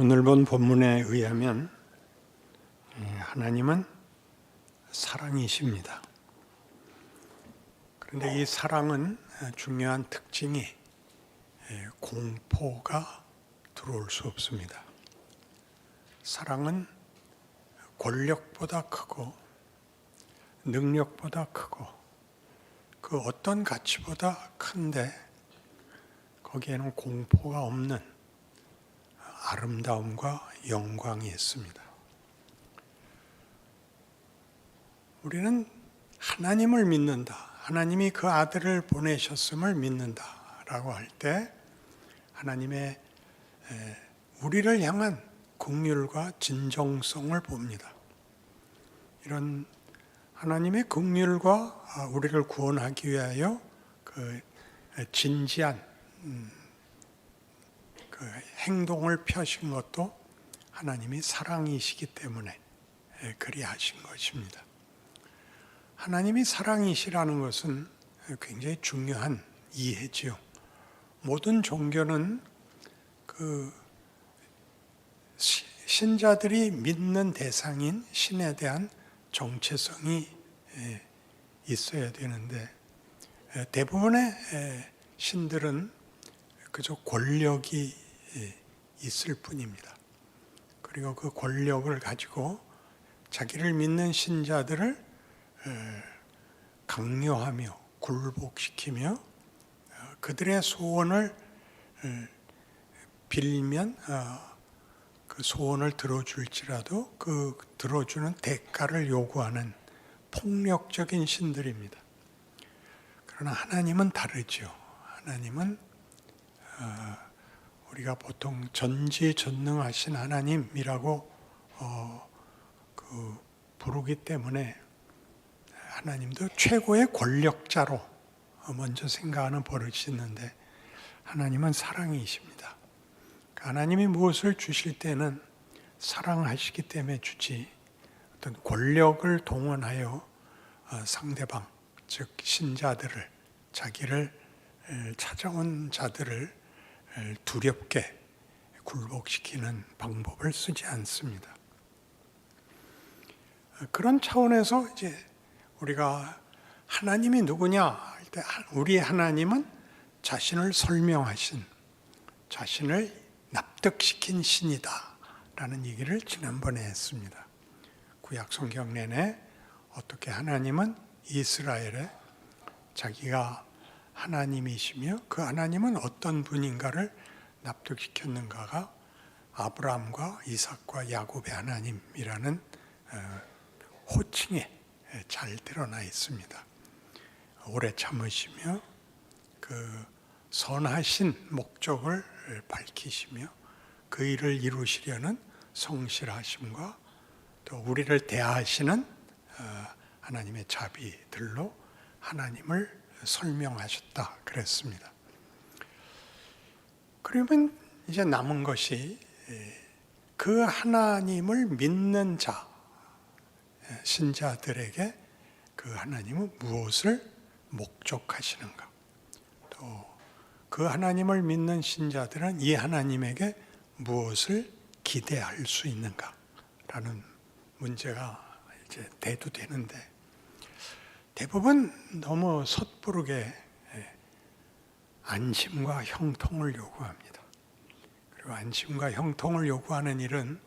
오늘 본 본문에 의하면 하나님은 사랑이십니다. 그런데 이 사랑은 중요한 특징이 공포가 들어올 수 없습니다. 사랑은 권력보다 크고 능력보다 크고 그 어떤 가치보다 큰데 거기에는 공포가 없는 아름다움과 영광이 있습니다. 우리는 하나님을 믿는다. 하나님이 그 아들을 보내셨음을 믿는다라고 할 때 하나님의 우리를 향한 긍휼과 진정성을 봅니다. 이런 하나님의 긍휼과 우리를 구원하기 위하여 그 진지한 그 행동을 펴신 것도 하나님이 사랑이시기 때문에 그리하신 것입니다. 하나님이 사랑이시라는 것은 굉장히 중요한 이해지요. 모든 종교는 그 신자들이 믿는 대상인 신에 대한 정체성이 있어야 되는데 대부분의 신들은 그저 권력이 있을 뿐입니다. 그리고 그 권력을 가지고 자기를 믿는 신자들을 강요하며 굴복시키며 그들의 소원을 빌면 그 소원을 들어줄지라도 그 들어주는 대가를 요구하는 폭력적인 신들입니다. 그러나 하나님은 다르죠. 하나님은 우리가 보통 전지전능하신 하나님이라고 부르기 때문에 하나님도 최고의 권력자로 먼저 생각하는 버릇이 있는데 하나님은 사랑이십니다. 하나님이 무엇을 주실 때는 사랑하시기 때문에 주지 어떤 권력을 동원하여 상대방 즉 신자들을 자기를 찾아온 자들을 두렵게 굴복시키는 방법을 쓰지 않습니다. 그런 차원에서 이제 우리가 하나님이 누구냐 할 때 우리 하나님은 자신을 설명하신 자신을 납득시킨 신이다 라는 얘기를 지난번에 했습니다. 구약 성경 내내 어떻게 하나님은 이스라엘에 자기가 하나님이시며 그 하나님은 어떤 분인가를 납득시켰는가가 아브라함과 이삭과 야곱의 하나님이라는 호칭에 잘 드러나 있습니다. 오래 참으시며 그 선하신 목적을 밝히시며 그 일을 이루시려는 성실하심과 또 우리를 대하시는 하나님의 자비들로 하나님을 설명하셨다 그랬습니다. 그러면 이제 남은 것이 그 하나님을 믿는 자 신자들에게 그 하나님은 무엇을 목적하시는가? 또 그 하나님을 믿는 신자들은 이 하나님에게 무엇을 기대할 수 있는가라는 문제가 이제 대두되는데 대부분 너무 섣부르게 안심과 형통을 요구합니다. 그리고 안심과 형통을 요구하는 일은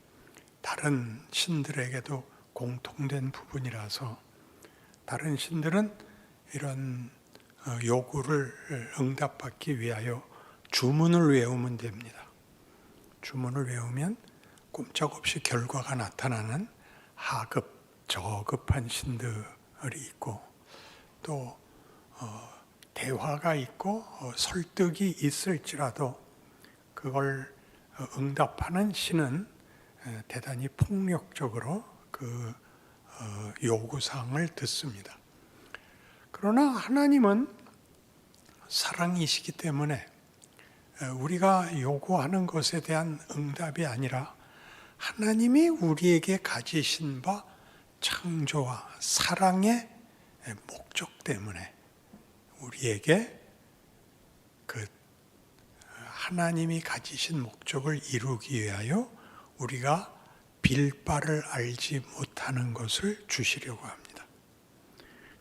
다른 신들에게도 공통된 부분이라서 다른 신들은 이런 요구를 응답받기 위하여 주문을 외우면 됩니다. 주문을 외우면 꼼짝없이 결과가 나타나는 하급, 저급한 신들이 있고 또 대화가 있고 설득이 있을지라도 그걸 응답하는 신은 대단히 폭력적으로 그 요구사항을 듣습니다. 그러나 하나님은 사랑이시기 때문에 우리가 요구하는 것에 대한 응답이 아니라 하나님이 우리에게 가지신 바 창조와 사랑의 목적 때문에 우리에게 그 하나님이 가지신 목적을 이루기 위하여 우리가 빌 바를 알지 못하는 것을 주시려고 합니다.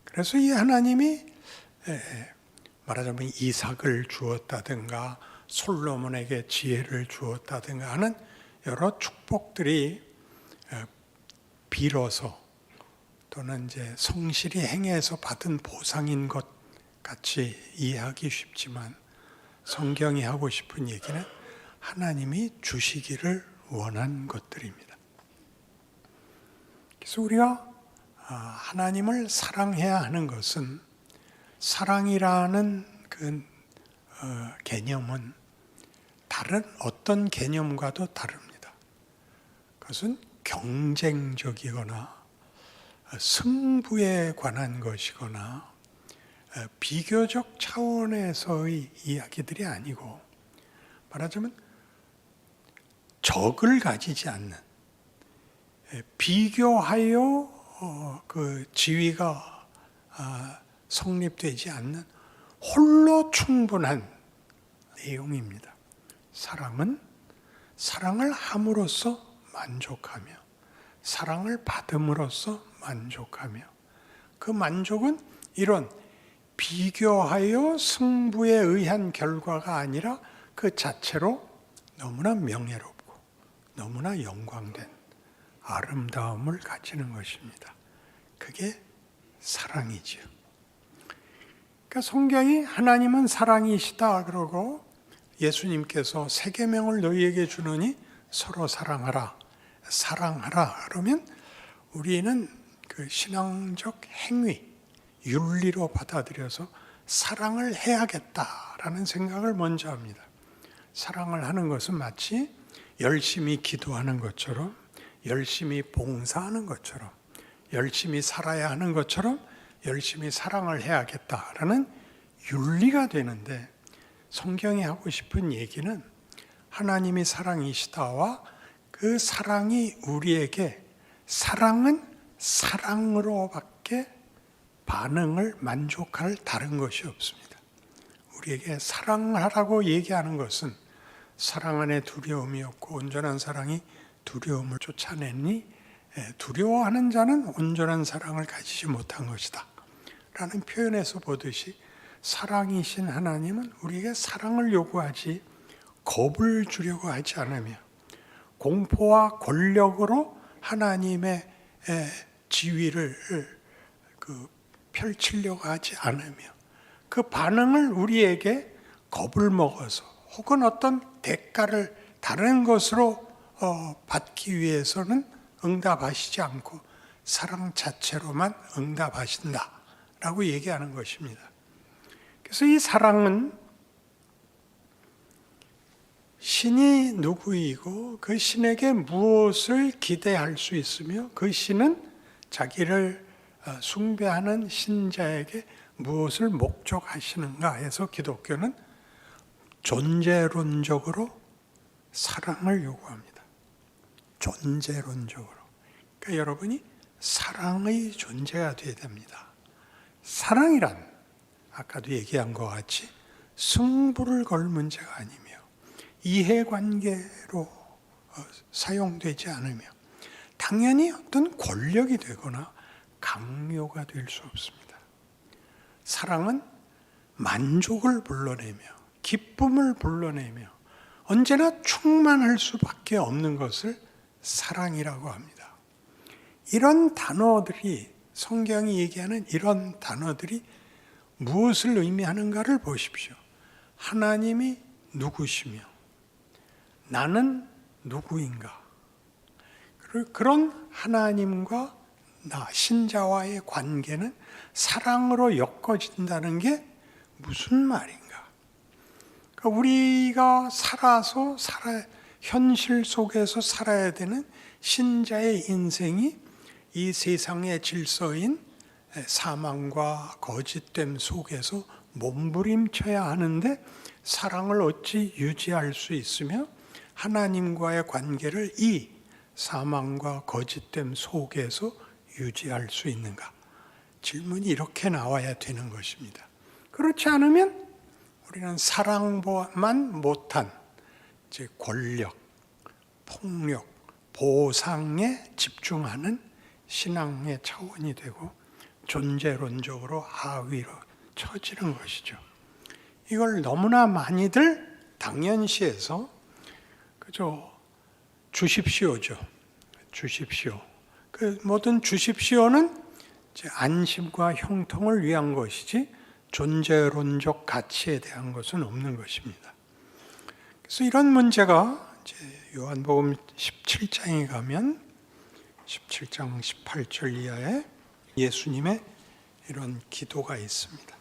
그래서 이 하나님이 말하자면 이삭을 주었다든가 솔로몬에게 지혜를 주었다든가 하는 여러 축복들이 빌어서 또는 이제 성실히 행해서 받은 보상인 것 같이 이해하기 쉽지만 성경이 하고 싶은 얘기는 하나님이 주시기를 원한 것들입니다. 그래서 우리가 하나님을 사랑해야 하는 것은 사랑이라는 그 개념은 다른 어떤 개념과도 다릅니다. 그것은 경쟁적이거나 승부에 관한 것이거나 비교적 차원에서의 이야기들이 아니고 말하자면 적을 가지지 않는 비교하여 그 지위가 성립되지 않는 홀로 충분한 내용입니다. 사랑은 사랑을 함으로써 만족하며 사랑을 받음으로써 만족하며 그 만족은 이런 비교하여 승부에 의한 결과가 아니라 그 자체로 너무나 명예롭고 너무나 영광된 아름다움을 가지는 것입니다. 그게 사랑이지요. 그러니까 성경이 하나님은 사랑이시다 그러고 예수님께서 세 계명을 너희에게 주노니 서로 사랑하라 그러면 우리는 그 신앙적 행위, 윤리로 받아들여서 사랑을 해야겠다라는 생각을 먼저 합니다. 사랑을 하는 것은 마치 열심히 기도하는 것처럼 열심히 봉사하는 것처럼 열심히 살아야 하는 것처럼 열심히 사랑을 해야겠다라는 윤리가 되는데 성경이 하고 싶은 얘기는 하나님이 사랑이시다와 그 사랑이 우리에게 사랑은 사랑으로밖에 반응을 만족할 다른 것이 없습니다. 우리에게 사랑하라고 얘기하는 것은 사랑 안에 두려움이 없고 온전한 사랑이 두려움을 쫓아내니 두려워하는 자는 온전한 사랑을 가지지 못한 것이다 라는 표현에서 보듯이 사랑이신 하나님은 우리에게 사랑을 요구하지 겁을 주려고 하지 않으며 공포와 권력으로 하나님의 지위를 펼치려고 하지 않으며 그 반응을 우리에게 겁을 먹어서 혹은 어떤 대가를 다른 것으로 받기 위해서는 응답하시지 않고 사랑 자체로만 응답하신다라고 얘기하는 것입니다. 그래서 이 사랑은 신이 누구이고 그 신에게 무엇을 기대할 수 있으며 그 신은 자기를 숭배하는 신자에게 무엇을 목적하시는가 해서 기독교는 존재론적으로 사랑을 요구합니다. 존재론적으로. 그러니까 여러분이 사랑의 존재가 되어야 됩니다. 사랑이란 아까도 얘기한 것 같이 승부를 걸 문제가 아니며 이해관계로 사용되지 않으며 당연히 어떤 권력이 되거나 강요가 될 수 없습니다. 사랑은 만족을 불러내며 기쁨을 불러내며 언제나 충만할 수밖에 없는 것을 사랑이라고 합니다. 이런 단어들이 성경이 얘기하는 이런 단어들이 무엇을 의미하는가를 보십시오. 하나님이 누구시며 나는 누구인가? 그런 하나님과 나 신자와의 관계는 사랑으로 엮어진다는 게 무슨 말인가? 그러니까 우리가 현실 속에서 살아야 되는 신자의 인생이 이 세상의 질서인 사망과 거짓됨 속에서 몸부림쳐야 하는데 사랑을 어찌 유지할 수 있으며 하나님과의 관계를 이 사망과 거짓됨 속에서 유지할 수 있는가? 질문이 이렇게 나와야 되는 것입니다. 그렇지 않으면 우리는 사랑만 못한 권력, 폭력, 보상에 집중하는 신앙의 차원이 되고 존재론적으로 하위로 처지는 것이죠. 이걸 너무나 많이들 당연시해서 그저 주십시오죠. 주십시오. 그 모든 주십시오는 안심과 형통을 위한 것이지 존재론적 가치에 대한 것은 없는 것입니다. 그래서 이런 문제가 이제 요한복음 17장에 가면 17장 18절 이하에 예수님의 이런 기도가 있습니다.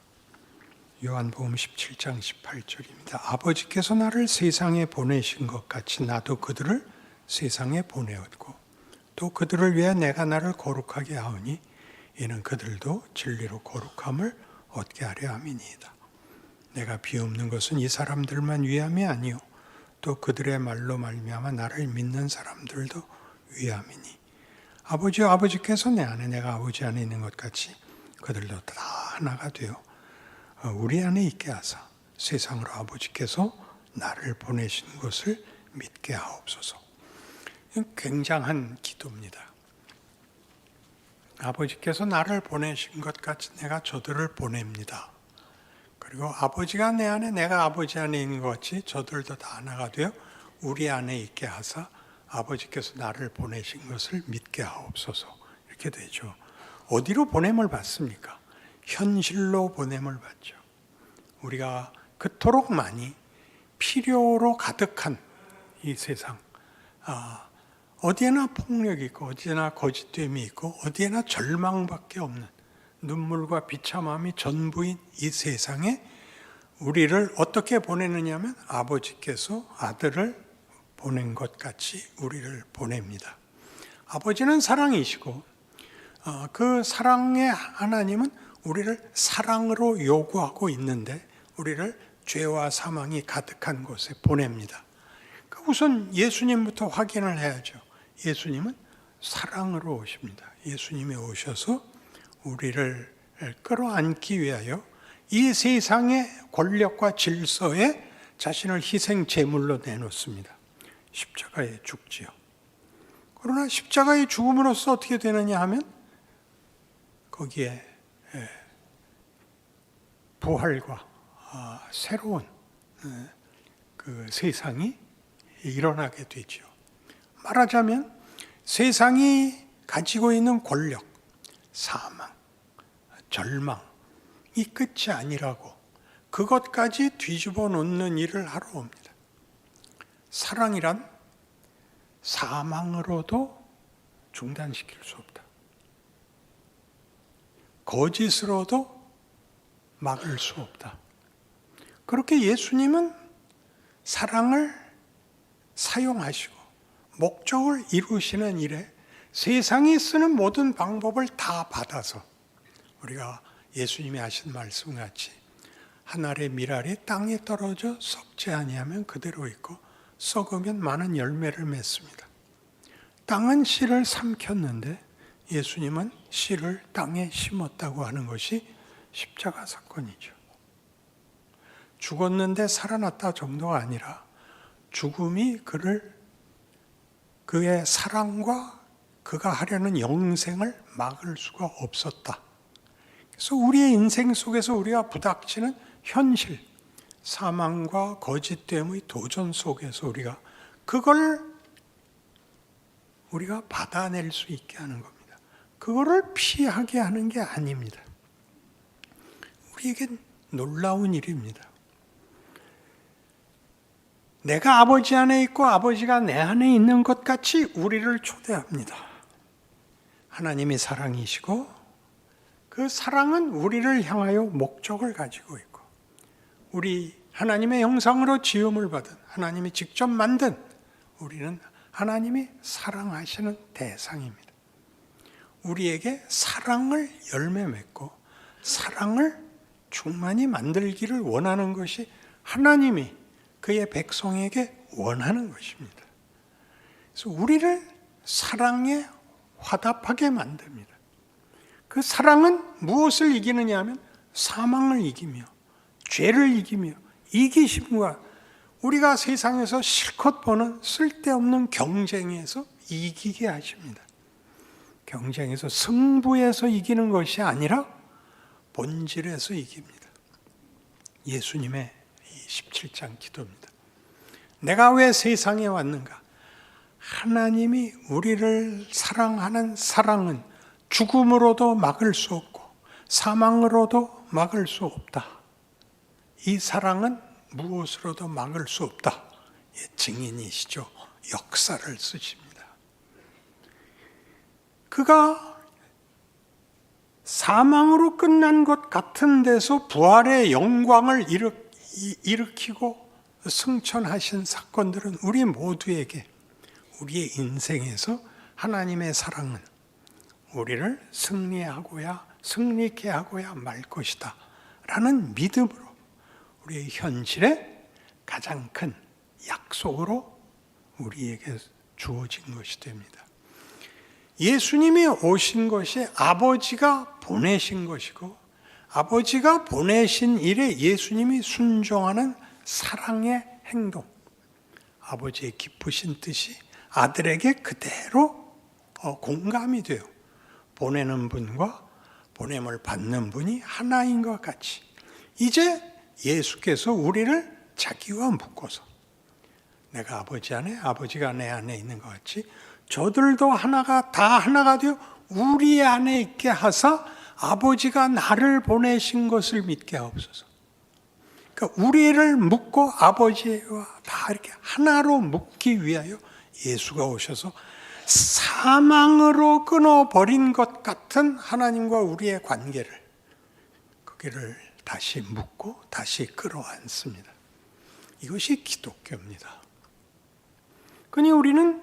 요한복음 17장 18절입니다. 아버지께서 나를 세상에 보내신 것 같이 나도 그들을 세상에 보내었고 또 그들을 위해 내가 나를 거룩하게 하오니 이는 그들도 진리로 거룩함을 얻게 하려 함이니이다. 내가 비옵는 것은 이 사람들만 위함이 아니요 또 그들의 말로 말미암아 나를 믿는 사람들도 위함이니 아버지여 아버지께서 내 안에 내가 아버지 안에 있는 것 같이 그들도 다 하나가 되어 우리 안에 있게 하사 세상으로 아버지께서 나를 보내신 것을 믿게 하옵소서. 굉장한 기도입니다. 아버지께서 나를 보내신 것 같이 내가 저들을 보냅니다. 그리고 아버지가 내 안에 내가 아버지 안에 있는 것 같이 저들도 다 하나가 되어 우리 안에 있게 하사 아버지께서 나를 보내신 것을 믿게 하옵소서. 이렇게 되죠. 어디로 보냄을 받습니까? 현실로 보냄을 받죠. 우리가 그토록 많이 필요로 가득한 이 세상, 어디에나 폭력이 있고 어디에나 거짓됨이 있고 어디에나 절망밖에 없는 눈물과 비참함이 전부인 이 세상에 우리를 어떻게 보내느냐면 아버지께서 아들을 보낸 것 같이 우리를 보냅니다. 아버지는 사랑이시고 그 사랑의 하나님은 우리를 사랑으로 요구하고 있는데 우리를 죄와 사망이 가득한 곳에 보냅니다. 우선 예수님부터 확인을 해야죠. 예수님은 사랑으로 오십니다. 예수님이 오셔서 우리를 끌어안기 위하여 이 세상의 권력과 질서에 자신을 희생 제물로 내놓습니다. 십자가에 죽지요. 그러나 십자가의 죽음으로써 어떻게 되느냐 하면 거기에 부활과 새로운 그 세상이 일어나게 되죠. 말하자면 세상이 가지고 있는 권력, 사망, 절망, 이 끝이 아니라고 그것까지 뒤집어 놓는 일을 하러 옵니다. 사랑이란 사망으로도 중단시킬 수 없다. 거짓으로도 막을 수 없다. 그렇게 예수님은 사랑을 사용하시고 목적을 이루시는 일에 세상이 쓰는 모든 방법을 다 받아서 우리가 예수님이 하신 말씀 같이 한 알의 밀알이 땅에 떨어져 썩지 아니하면 그대로 있고 썩으면 많은 열매를 맺습니다. 땅은 씨를 삼켰는데 예수님은 씨를 땅에 심었다고 하는 것이 십자가 사건이죠. 죽었는데 살아났다 정도가 아니라 죽음이 그의 사랑과 그가 하려는 영생을 막을 수가 없었다. 그래서 우리의 인생 속에서 우리가 부닥치는 현실, 사망과 거짓됨의 도전 속에서 우리가 받아낼 수 있게 하는 겁니다. 그거를 피하게 하는 게 아닙니다. 우리에겐 놀라운 일입니다. 내가 아버지 안에 있고 아버지가 내 안에 있는 것 같이 우리를 초대합니다. 하나님이 사랑이시고 그 사랑은 우리를 향하여 목적을 가지고 있고 우리 하나님의 형상으로 지음을 받은 하나님이 직접 만든 우리는 하나님이 사랑하시는 대상입니다. 우리에게 사랑을 열매 맺고 사랑을 충만히 만들기를 원하는 것이 하나님이 그의 백성에게 원하는 것입니다. 그래서 우리를 사랑에 화답하게 만듭니다. 그 사랑은 무엇을 이기느냐 하면 사망을 이기며 죄를 이기며 이기심과 우리가 세상에서 실컷 보는 쓸데없는 경쟁에서 이기게 하십니다. 경쟁에서 승부에서 이기는 것이 아니라 본질에서 이깁니다. 예수님의 17장 기도입니다. 내가 왜 세상에 왔는가? 하나님이 우리를 사랑하는 사랑은 죽음으로도 막을 수 없고 사망으로도 막을 수 없다. 이 사랑은 무엇으로도 막을 수 없다. 증인이시죠. 역사를 쓰십니다. 그가 사망으로 끝난 것 같은 데서 부활의 영광을 일으키고 승천하신 사건들은 우리 모두에게 우리의 인생에서 하나님의 사랑은 우리를 승리케 하고야 말 것이다 라는 믿음으로 우리의 현실에 가장 큰 약속으로 우리에게 주어진 것이 됩니다. 예수님이 오신 것이 아버지가 보내신 것이고 아버지가 보내신 일에 예수님이 순종하는 사랑의 행동, 아버지의 기쁘신 뜻이 아들에게 그대로 공감이 돼요. 보내는 분과 보냄을 받는 분이 하나인 것 같이 이제 예수께서 우리를 자기와 묶어서 내가 아버지 안에 아버지가 내 안에 있는 것 같이 저들도 다 하나가 되어 우리 안에 있게 하사 아버지가 나를 보내신 것을 믿게 하옵소서. 그러니까 우리를 묶고 아버지와 다 이렇게 하나로 묶기 위하여 예수가 오셔서 사망으로 끊어버린 것 같은 하나님과 우리의 관계를 거기를 다시 묶고 다시 끌어안습니다. 이것이 기독교입니다. 그러니 우리는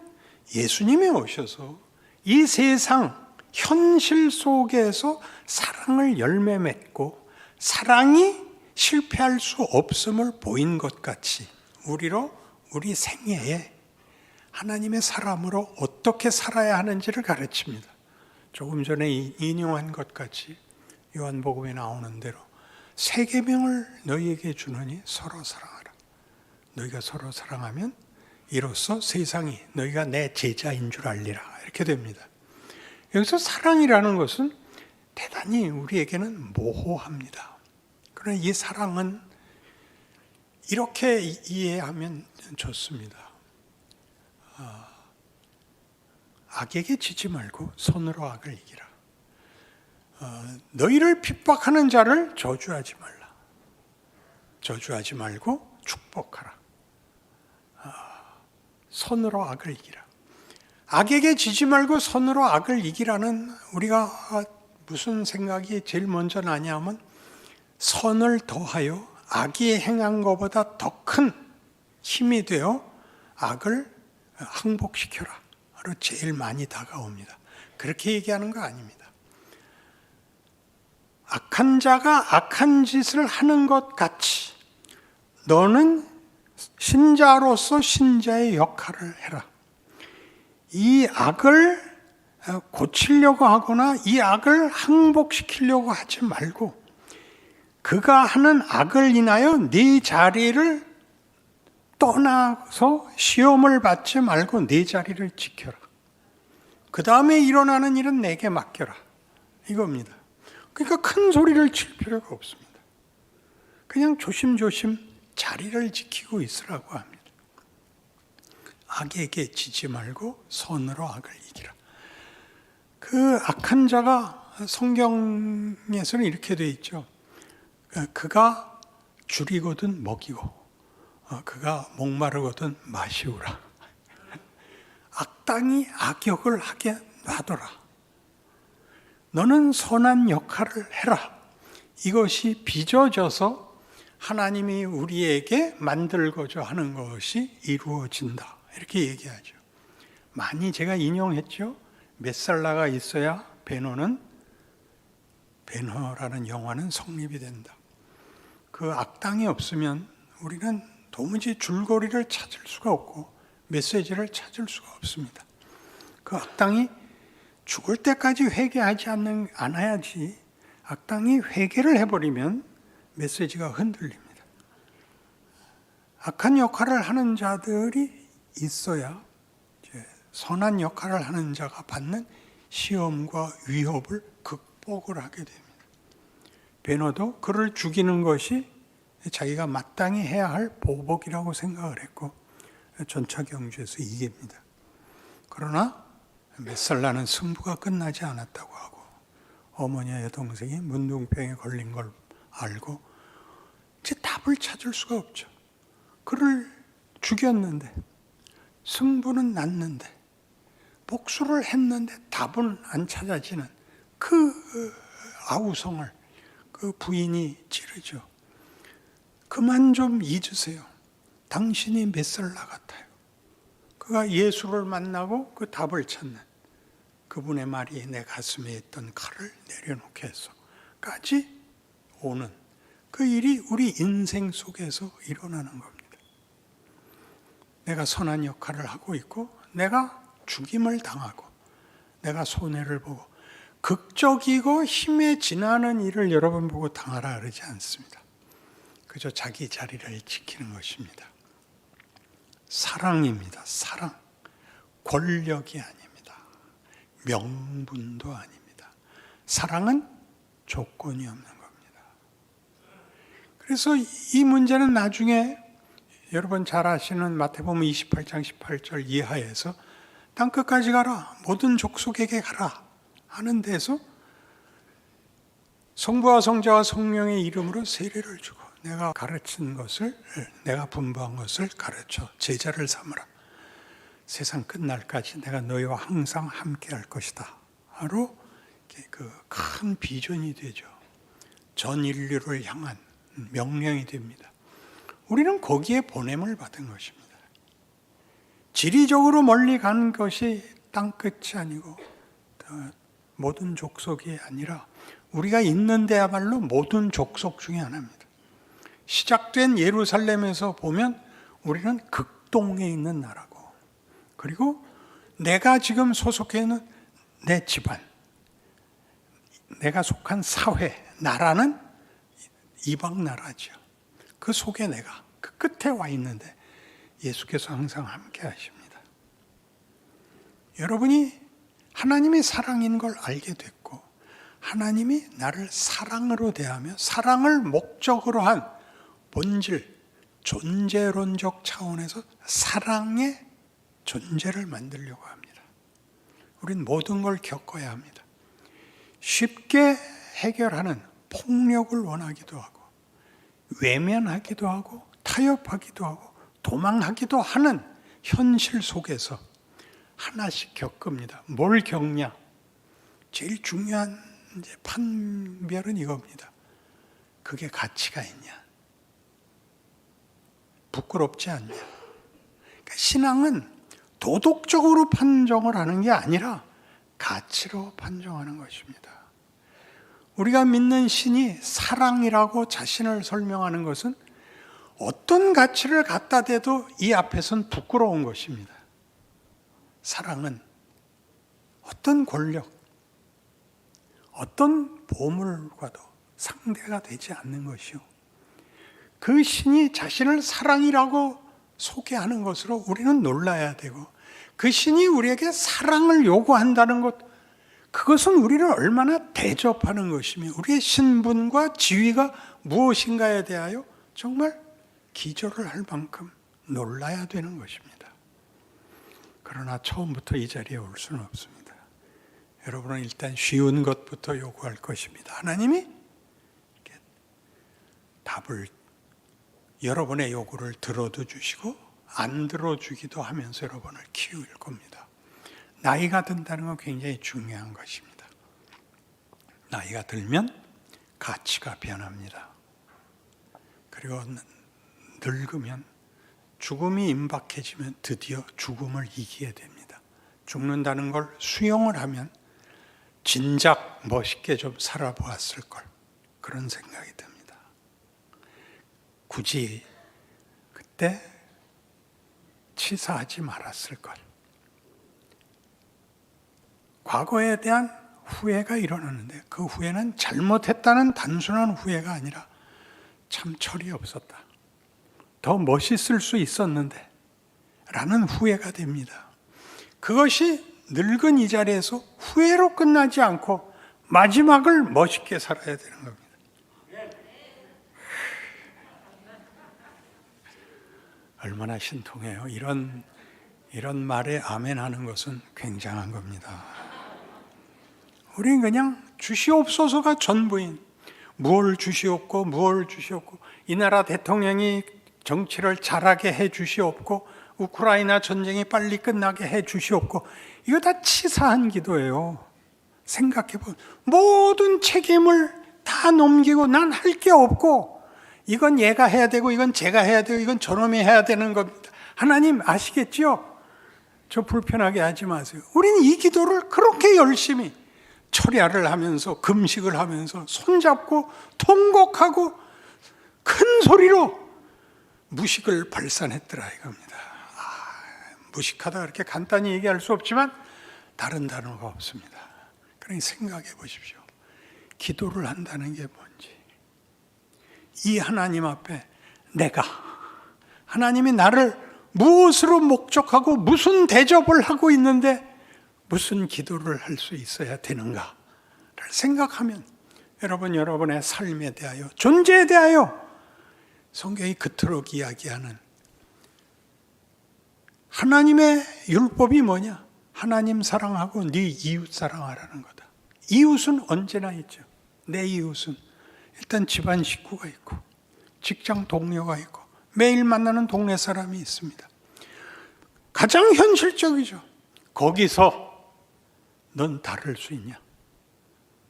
예수님이 오셔서 이 세상 현실 속에서 사랑을 열매 맺고 사랑이 실패할 수 없음을 보인 것 같이 우리 생애에 하나님의 사람으로 어떻게 살아야 하는지를 가르칩니다. 조금 전에 인용한 것 같이 요한복음에 나오는 대로 새 계명을 너희에게 주노니 서로 사랑하라. 너희가 서로 사랑하면 이로써 세상이 너희가 내 제자인 줄 알리라. 이렇게 됩니다. 여기서 사랑이라는 것은 대단히 우리에게는 모호합니다. 그러나 이 사랑은 이렇게 이해하면 좋습니다. 악에게 지지 말고 선으로 악을 이기라. 너희를 핍박하는 자를 저주하지 말라. 저주하지 말고 축복하라. 선으로 악을 이기라. 악에게 지지 말고 선으로 악을 이기라는 우리가 무슨 생각이 제일 먼저 나냐면 선을 더하여 악이 행한 것보다 더 큰 힘이 되어 악을 항복시켜라. 로 제일 많이 다가옵니다. 그렇게 얘기하는 거 아닙니다. 악한 자가 악한 짓을 하는 것 같이 너는 신자로서 신자의 역할을 해라. 이 악을 고치려고 하거나 이 악을 항복시키려고 하지 말고 그가 하는 악을 인하여 네 자리를 떠나서 시험을 받지 말고 네 자리를 지켜라. 그 다음에 일어나는 일은 내게 맡겨라. 이겁니다. 그러니까 큰 소리를 칠 필요가 없습니다. 그냥 조심조심 자리를 지키고 있으라고 합니다. 악에게 지지 말고 선으로 악을 이기라. 그 악한 자가 성경에서는 이렇게 되어 있죠. 그가 줄이거든 먹이고 그가 목마르거든 마시우라. 악당이 악역을 하게 놔둬라. 너는 선한 역할을 해라. 이것이 빚어져서 하나님이 우리에게 만들고자 하는 것이 이루어진다. 이렇게 얘기하죠. 많이 제가 인용했죠. 메살라가 있어야 베너라는 영화는 성립이 된다. 그 악당이 없으면 우리는 도무지 줄거리를 찾을 수가 없고 메시지를 찾을 수가 없습니다. 그 악당이 죽을 때까지 회개하지 않아야지 악당이 회개를 해버리면 메시지가 흔들립니다. 악한 역할을 하는 자들이 있어야 선한 역할을 하는 자가 받는 시험과 위협을 극복을 하게 됩니다. 베너도 그를 죽이는 것이 자기가 마땅히 해야 할 보복이라고 생각을 했고 전차 경주에서 이깁니다. 그러나 몇 살 나는 승부가 끝나지 않았다고 하고 어머니와 여동생이 문둥병에 걸린 걸 알고 이제 답을 찾을 수가 없죠. 그를 죽였는데 승부는 났는데 복수를 했는데 답은 안 찾아지는 그 아우성을 그 부인이 찌르죠. 그만 좀 잊으세요. 당신이 몇 살 나 같아요. 그가 예수를 만나고 그 답을 찾는 그분의 말이 내 가슴에 있던 칼을 내려놓게 해서까지 오는 그 일이 우리 인생 속에서 일어나는 겁니다. 내가 선한 역할을 하고 있고 내가 죽임을 당하고 내가 손해를 보고 극적이고 힘에 지나는 일을 여러분 보고 당하라 그러지 않습니다. 그저 자기 자리를 지키는 것입니다. 사랑입니다. 사랑. 권력이 아닙니다. 명분도 아닙니다. 사랑은 조건이 없는 겁니다. 그래서 이 문제는 나중에 여러분 잘 아시는 마태복음 28장 18절 이하에서 땅끝까지 가라, 모든 족속에게 가라 하는 데서 성부와 성자와 성령의 이름으로 세례를 주고 내가 가르친 것을, 내가 분부한 것을 가르쳐 제자를 삼으라. 세상 끝날까지 내가 너희와 항상 함께 할 것이다. 바로 그 큰 비전이 되죠. 전 인류를 향한 명령이 됩니다. 우리는 거기에 보냄을 받은 것입니다. 지리적으로 멀리 간 것이 땅끝이 아니고 모든 족속이 아니라 우리가 있는 데야말로 모든 족속 중에 하나입니다. 시작된 예루살렘에서 보면 우리는 극동에 있는 나라고, 그리고 내가 지금 소속해 있는 내 집안, 내가 속한 사회, 나라는 이방 나라죠. 그 속에 내가 그 끝에 와 있는데 예수께서 항상 함께 하십니다. 여러분이 하나님이 사랑인 걸 알게 됐고 하나님이 나를 사랑으로 대하며 사랑을 목적으로 한 본질, 존재론적 차원에서 사랑의 존재를 만들려고 합니다. 우린 모든 걸 겪어야 합니다. 쉽게 해결하는 폭력을 원하기도 하고 외면하기도 하고 타협하기도 하고 도망하기도 하는 현실 속에서 하나씩 겪습니다. 뭘 겪냐? 제일 중요한 이제 판별은 이겁니다. 그게 가치가 있냐? 부끄럽지 않냐? 그러니까 신앙은 도덕적으로 판정을 하는 게 아니라 가치로 판정하는 것입니다. 우리가 믿는 신이 사랑이라고 자신을 설명하는 것은 어떤 가치를 갖다 대도 이 앞에서는 부끄러운 것입니다. 사랑은 어떤 권력, 어떤 보물과도 상대가 되지 않는 것이요. 그 신이 자신을 사랑이라고 소개하는 것으로 우리는 놀라야 되고, 그 신이 우리에게 사랑을 요구한다는 것, 그것은 우리를 얼마나 대접하는 것이며 우리의 신분과 지위가 무엇인가에 대하여 정말 기절을 할 만큼 놀라야 되는 것입니다. 그러나 처음부터 이 자리에 올 수는 없습니다. 여러분은 일단 쉬운 것부터 요구할 것입니다. 하나님이 답을, 여러분의 요구를 들어도 주시고 안 들어주기도 하면서 여러분을 키울 겁니다. 나이가 든다는 건 굉장히 중요한 것입니다. 나이가 들면 가치가 변합니다. 그리고 늙으면 죽음이 임박해지면 드디어 죽음을 이기게 됩니다. 죽는다는 걸 수용을 하면 진작 멋있게 좀 살아보았을 걸, 그런 생각이 듭니다. 굳이 그때 치사하지 말았을 걸. 과거에 대한 후회가 일어나는데 그 후회는 잘못했다는 단순한 후회가 아니라 참 철이 없었다, 더 멋있을 수 있었는데 라는 후회가 됩니다. 그것이 늙은 이 자리에서 후회로 끝나지 않고 마지막을 멋있게 살아야 되는 겁니다. 얼마나 신통해요. 이런 말에 아멘하는 것은 굉장한 겁니다. 우리는 그냥 주시옵소서가 전부인, 무엇을 주시옵고 무엇을 주시옵고, 이 나라 대통령이 정치를 잘하게 해 주시옵고, 우크라이나 전쟁이 빨리 끝나게 해 주시옵고, 이거 다 치사한 기도예요. 생각해보면 모든 책임을 다 넘기고 난 할 게 없고, 이건 얘가 해야 되고 이건 제가 해야 되고 이건 저놈이 해야 되는 겁니다. 하나님 아시겠죠? 저 불편하게 하지 마세요. 우리는 이 기도를 그렇게 열심히 철야를 하면서 금식을 하면서 손잡고 통곡하고 큰 소리로 무식을 발산했더라 이겁니다. 무식하다 그렇게 간단히 얘기할 수 없지만 다른 단어가 없습니다. 그러니 생각해 보십시오. 기도를 한다는 게 뭔지. 이 하나님 앞에 내가, 하나님이 나를 무엇으로 목적하고 무슨 대접을 하고 있는데 무슨 기도를 할 수 있어야 되는가를 생각하면 여러분의 삶에 대하여, 존재에 대하여 성경이 그토록 이야기하는 하나님의 율법이 뭐냐? 하나님 사랑하고 네 이웃 사랑하라는 거다. 이웃은 언제나 있죠. 내 이웃은 일단 집안 식구가 있고 직장 동료가 있고 매일 만나는 동네 사람이 있습니다. 가장 현실적이죠. 거기서 넌 다를 수 있냐?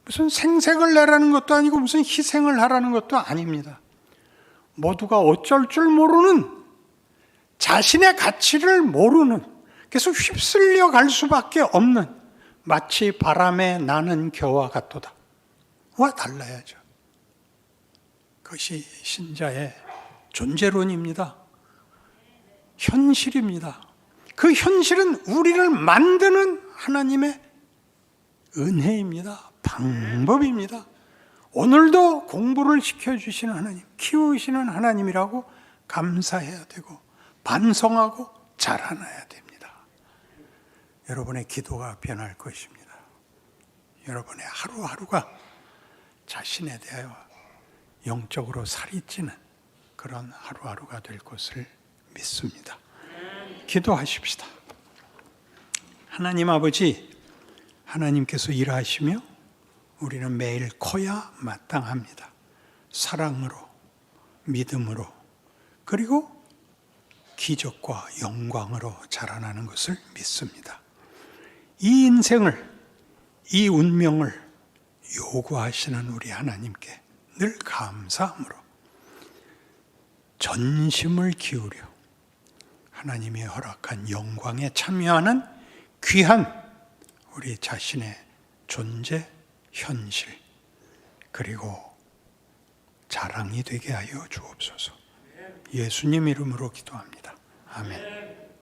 무슨 생색을 내라는 것도 아니고 무슨 희생을 하라는 것도 아닙니다. 모두가 어쩔 줄 모르는, 자신의 가치를 모르는, 계속 휩쓸려 갈 수밖에 없는, 마치 바람에 나는 겨와 같도다. 와 달라야죠. 그것이 신자의 존재론입니다. 현실입니다. 그 현실은 우리를 만드는 하나님의 은혜입니다. 방법입니다. 오늘도 공부를 시켜주시는 하나님, 키우시는 하나님이라고 감사해야 되고 반성하고 자라나야 됩니다. 여러분의 기도가 변할 것입니다. 여러분의 하루하루가 자신에 대하여 영적으로 살이 찌는 그런 하루하루가 될 것을 믿습니다. 기도하십시다. 하나님 아버지, 하나님께서 일하시며 우리는 매일 커야 마땅합니다. 사랑으로, 믿음으로, 그리고 기적과 영광으로 자라나는 것을 믿습니다. 이 인생을, 이 운명을 요구하시는 우리 하나님께 늘 감사함으로 전심을 기울여 하나님이 허락한 영광에 참여하는 귀한 우리 자신의 존재, 현실, 그리고 자랑이 되게 하여 주옵소서. 예수님 이름으로 기도합니다. 아멘.